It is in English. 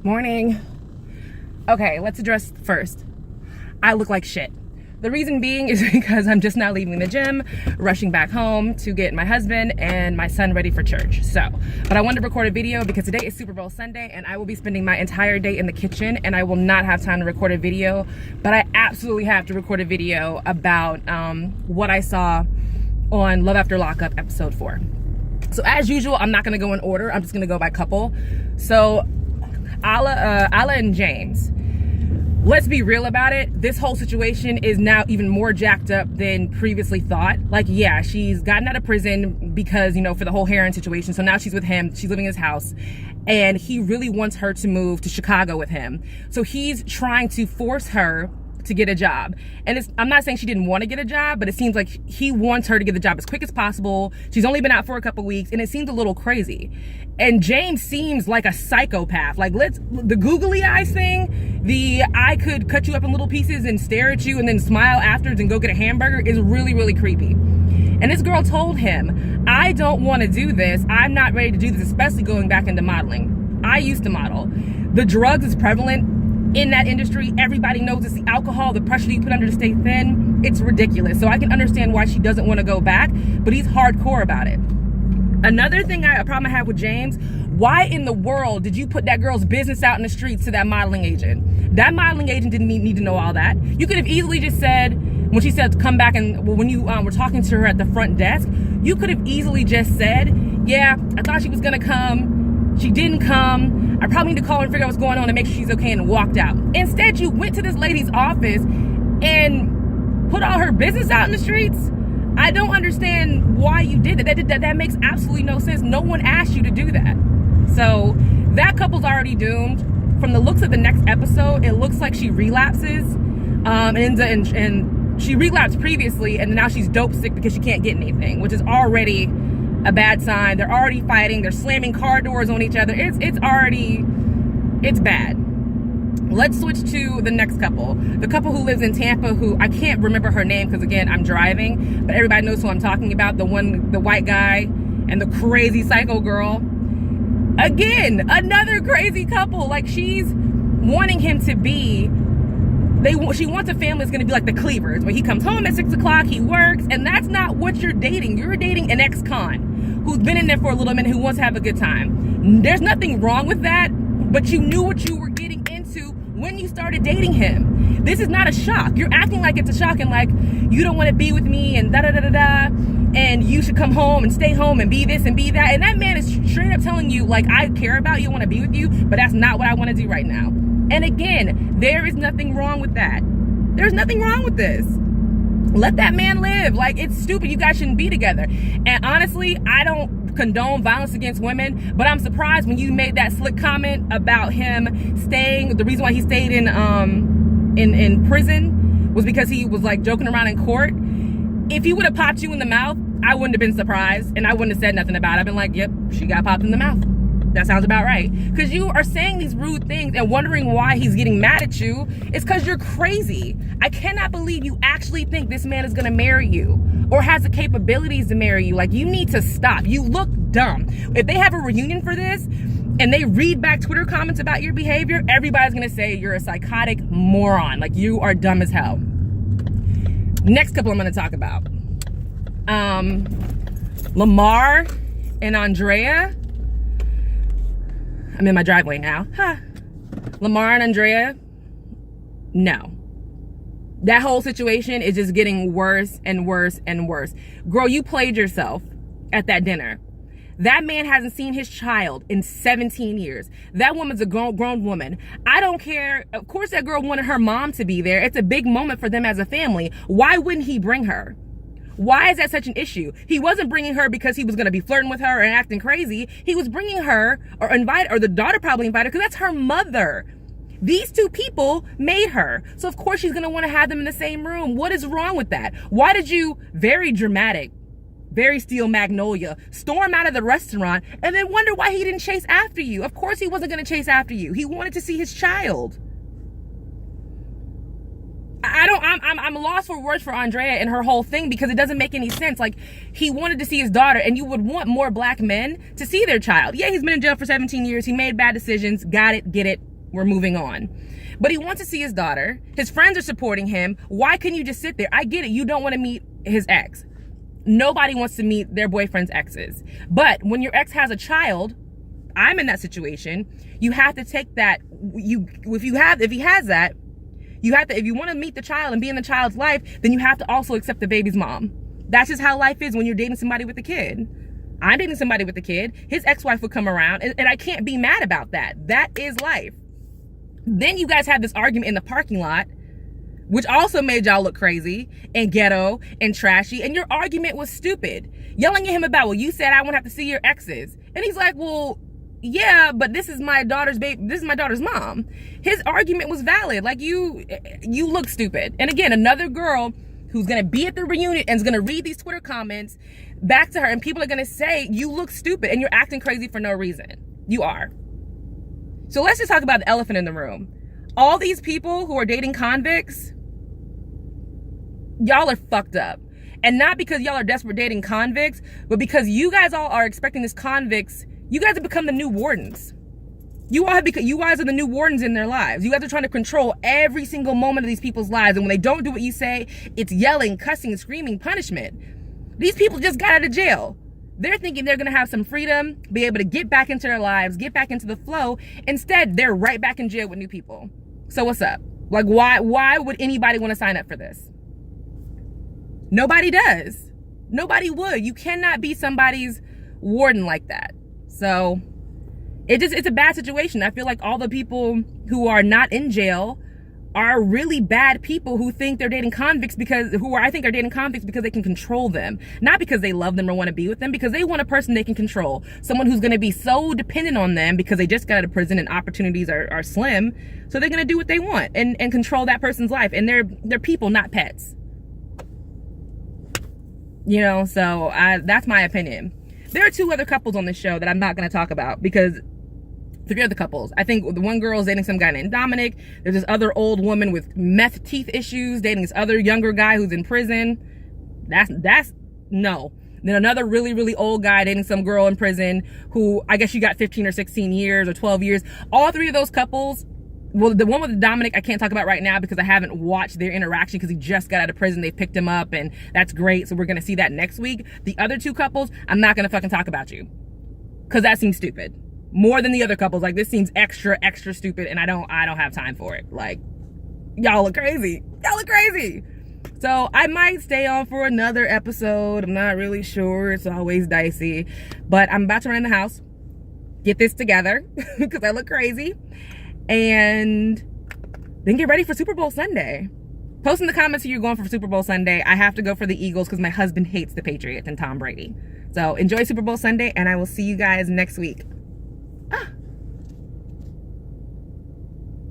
Morning. Okay, let's address first. I look like shit. The reason being is because I'm just now leaving the gym, rushing back home to get my husband and my son ready for church. But I wanted to record a video because today is Super Bowl Sunday and I will be spending my entire day in the kitchen and I will not have time to record a video, but I absolutely have to record a video about what I saw on Love After Lockup episode 4. So as usual, I'm not gonna go in order. I'm just gonna go by couple. So Ala and James. Let's be real about it. This whole situation is now even more jacked up than previously thought. Like, yeah, she's gotten out of prison because, for the whole Heron situation. So now she's with him. She's living in his house. And he really wants her to move to Chicago with him. So he's trying to force her to get a job. And I'm not saying she didn't want to get a job, but it seems like he wants her to get the job as quick as possible. She's only been out for a couple weeks and it seems a little crazy. And James seems like a psychopath. Like, the googly eyes thing, I could cut you up in little pieces and stare at you and then smile afterwards and go get a hamburger is really, really creepy. And this girl told him, I don't want to do this. I'm not ready to do this, especially going back into modeling. I used to model. The drugs is prevalent in that industry. Everybody knows it's the alcohol, the pressure you put under to stay thin. It's ridiculous. So I can understand why she doesn't want to go back, but he's hardcore about it. Another thing, a problem I have with James, why in the world did you put that girl's business out in the streets to that modeling agent? That modeling agent didn't need to know all that. You could have easily just said, when she said come back and when you were talking to her at the front desk, you could have easily just said, yeah, I thought she was gonna come. She didn't come. I probably need to call her and figure out what's going on and make sure she's okay, and walked out. Instead, you went to this lady's office and put all her business out in the streets. I don't understand why you did that. That makes absolutely no sense. No one asked you to do that. So that couple's already doomed. From the looks of the next episode, it looks like she relapses. And she relapsed previously, and now she's dope sick because she can't get anything, which is already a bad sign. They're already fighting. They're slamming car doors on each other. It's bad. Let's switch to the next couple. The couple who lives in Tampa, who I can't remember her name because, again, I'm driving, but everybody knows who I'm talking about. The white guy and the crazy psycho girl. Again, another crazy couple. Like, she's wanting him to be, she wants a family that's going to be like the Cleavers, where he comes home at 6 o'clock, he works, and that's not what you're dating. You're dating an ex-con who's been in there for a little minute, who wants to have a good time. There's nothing wrong with that, but you knew what you were getting into when you started dating him. This is not a shock. You're acting like it's a shock and like you don't want to be with me and da-da-da-da-da, and you should come home and stay home and be this and be that. And that man is straight up telling you, like, I care about you, I want to be with you, but that's not what I want to do right now. And again, there is nothing wrong with that. There's nothing wrong with this. Let that man live. Like, it's stupid. You guys shouldn't be together. And honestly, I don't condone violence against women, but I'm surprised when you made that slick comment about him staying. The reason why he stayed in prison was because he was like joking around in court. If he would have popped you in the mouth, I wouldn't have been surprised and I wouldn't have said nothing about it. I've been like, yep, she got popped in the mouth. That sounds about right. Because you are saying these rude things and wondering why he's getting mad at you. It's because you're crazy. I cannot believe you actually think this man is going to marry you or has the capabilities to marry you. Like, you need to stop. You look dumb. If they have a reunion for this and they read back Twitter comments about your behavior, everybody's going to say you're a psychotic moron. Like, you are dumb as hell. Next couple I'm going to talk about. Lamar and Andrea. I'm in my driveway now. Lamar and Andrea, no. That whole situation is just getting worse and worse and worse. Girl, you played yourself at that dinner. That man hasn't seen his child in 17 years. That woman's a grown woman. I don't care. Of course, that girl wanted her mom to be there. It's a big moment for them as a family. Why wouldn't he bring her? Why is that such an issue? He wasn't bringing her because he was going to be flirting with her and acting crazy. He was bringing her or the daughter probably invited her because that's her mother. These two people made her. So of course she's going to want to have them in the same room. What is wrong with that? Why did you, very dramatic, very Steel Magnolia, storm out of the restaurant and then wonder why he didn't chase after you? Of course he wasn't going to chase after you. He wanted to see his child. I'm lost for words for Andrea and her whole thing because it doesn't make any sense. Like, he wanted to see his daughter, and you would want more black men to see their child. Yeah, he's been in jail for 17 years. He made bad decisions. Got it, get it, We're moving on. But he wants to see his daughter. His friends are supporting him. Why couldn't you just sit there? I get it. You don't want to meet his ex. Nobody wants to meet their boyfriend's exes. But when your ex has a child, I'm in that situation, you have to take that. If he has that, you have to, if you want to meet the child and be in the child's life, then you have to also accept the baby's mom. That's just how life is when you're dating somebody with a kid. I'm dating somebody with a kid. His ex-wife would come around, and I can't be mad about that. That is life. Then you guys had this argument in the parking lot, which also made y'all look crazy and ghetto and trashy. And your argument was stupid. Yelling at him about, well, you said I won't have to see your exes. And he's like, well, yeah, but this is my daughter's baby. This is my daughter's mom. His argument was valid. Like, you look stupid. And again, another girl who's going to be at the reunion and is going to read these Twitter comments back to her, and people are going to say, you look stupid and you're acting crazy for no reason. You are. So let's just talk about the elephant in the room. All these people who are dating convicts, y'all are fucked up. And not because y'all are desperate dating convicts, but because you guys all are expecting this convicts. You guys have become the new wardens. You guys are the new wardens in their lives. You guys are trying to control every single moment of these people's lives. And when they don't do what you say, it's yelling, cussing, screaming, punishment. These people just got out of jail. They're thinking they're going to have some freedom, be able to get back into their lives, get back into the flow. Instead, they're right back in jail with new people. So what's up? Like, why would anybody want to sign up for this? Nobody does. Nobody would. You cannot be somebody's warden like that. So it's a bad situation. I feel like all the people who are not in jail are really bad people who think they're dating convicts because they can control them. Not because they love them or want to be with them, because they want a person they can control. Someone who's going to be so dependent on them because they just got out of prison and opportunities are slim. So they're going to do what they want and control that person's life. And they're people, not pets. You know, so that's my opinion. There are two other couples on this show that I'm not going to talk about because three other couples. I think the one girl is dating some guy named Dominic. There's this other old woman with meth teeth issues dating this other younger guy who's in prison. That's no. Then another really, really old guy dating some girl in prison who I guess she got 15 or 16 years or 12 years. All three of those couples, well, the one with Dominic I can't talk about right now because I haven't watched their interaction because he just got out of prison. They picked him up and that's great. So we're going to see that next week. The other two couples, I'm not going to fucking talk about you because that seems stupid. More than the other couples. Like, this seems extra stupid and I don't have time for it. Like, y'all look crazy. Y'all look crazy. So I might stay on for another episode. I'm not really sure. It's always dicey. But I'm about to run in the house, get this together because I look crazy. And then get ready for Super Bowl Sunday. Post in the comments who you're going for Super Bowl Sunday. I have to go for the Eagles because my husband hates the Patriots and Tom Brady. So enjoy Super Bowl Sunday and I will see you guys next week.